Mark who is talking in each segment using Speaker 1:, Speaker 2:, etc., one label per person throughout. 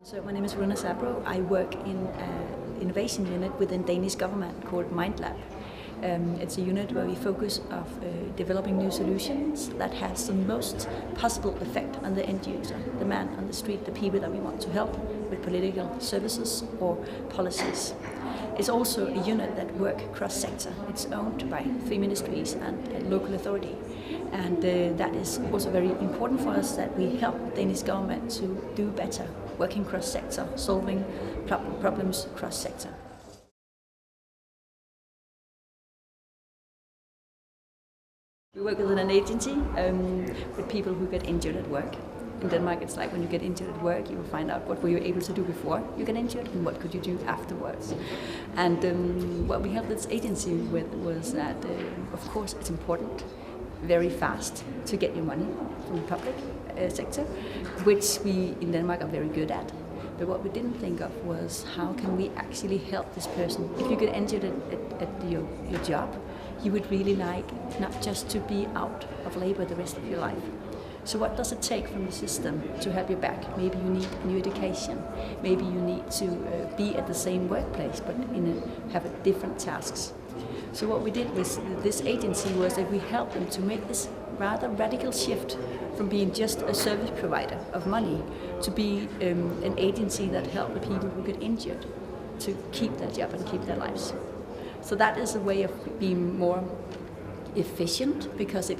Speaker 1: So my name is Runa Sabroe. I work in an innovation unit within Danish government called Mindlab. It's a unit where we focus on developing new solutions that has the most possible effect on the end user, the man on the street, the people that we want to help with political services or policies. It's also a unit that works cross-sector. It's owned by 3 ministries and a local authority. And that is also very important for us, that we help the Danish government to do better, working cross-sector, solving problems cross-sector. We work within an agency with people who get injured at work. In Denmark, it's like when you get injured at work, you will find out what were you able to do before you get injured and what could you do afterwards. And what we helped this agency with was that, of course, it's important very fast to get your money from the public sector, which we in Denmark are very good at. But what we didn't think of was how can we actually help this person. If you get injured at your job, you would really like not just to be out of labor the rest of your life. So what does it take from the system to help you back? Maybe you need new education. Maybe you need to be at the same workplace, but have different tasks. So what we did with this agency was that we helped them to make this rather radical shift from being just a service provider of money to be an agency that helped the people who get injured to keep their job and keep their lives. So that is a way of being more efficient, because it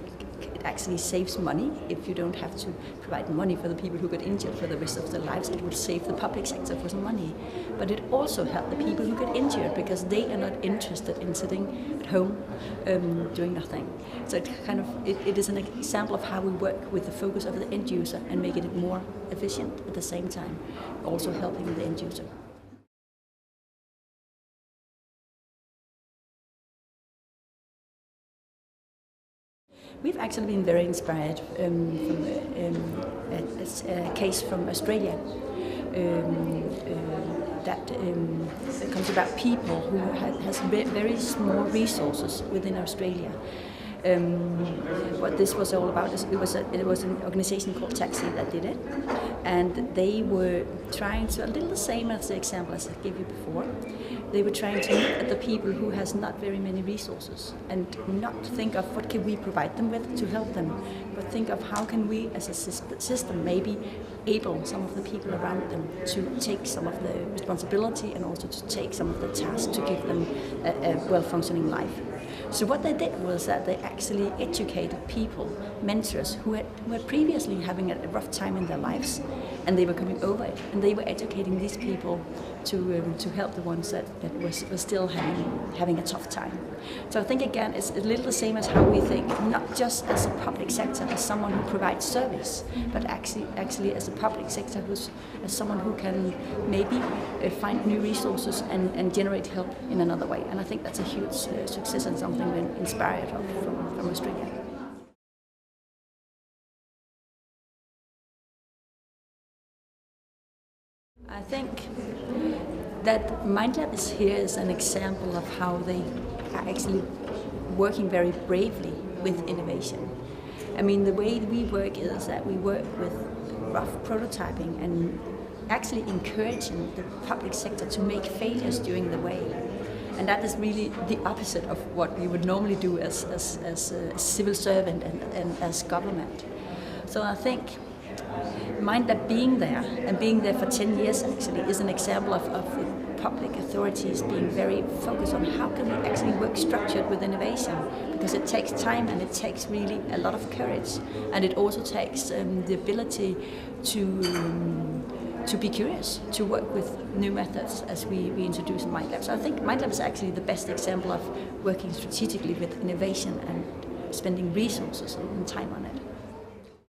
Speaker 1: actually saves money. If you don't have to provide money for the people who get injured for the rest of their lives, it would save the public sector for some money. But it also helps the people who get injured, because they are not interested in sitting at home doing nothing. So it is an example of how we work with the focus of the end user and make it more efficient at the same time, also helping the end user. We've actually been very inspired from a case from Australia that comes about people who has very small resources within Australia. What this was all about is it was an organization called Taxi that did it, and they were trying to, a little the same as the example as I gave you before, they were trying to look at the people who has not very many resources and not think of what can we provide them with to help them, but think of how can we as a system maybe able some of the people around them to take some of the responsibility and also to take some of the tasks to give them a well-functioning life. So what they did was that they actually educated people, mentors who were previously having a rough time in their lives, and they were coming over it, and they were educating these people to help the ones that were still having a tough time. So I think again it's a little the same as how we think, not just as a public sector, as someone who provides service, but actually as a public sector as someone who can maybe find new resources and generate help in another way. And I think that's a huge success and something we're inspired of from Australia. I think that Mindlab is here as an example of how they are actually working very bravely with innovation. I mean, the way we work is that we work with rough prototyping and actually encouraging the public sector to make failures during the way. And that is really the opposite of what we would normally do as a civil servant and as government. So I think Mindlab being there for 10 years actually is an example of public authorities being very focused on how can we actually work structured with innovation, because it takes time and it takes really a lot of courage, and it also takes the ability to be curious, to work with new methods as we introduce in Mindlab. So I think Mindlab is actually the best example of working strategically with innovation and spending resources and time on it.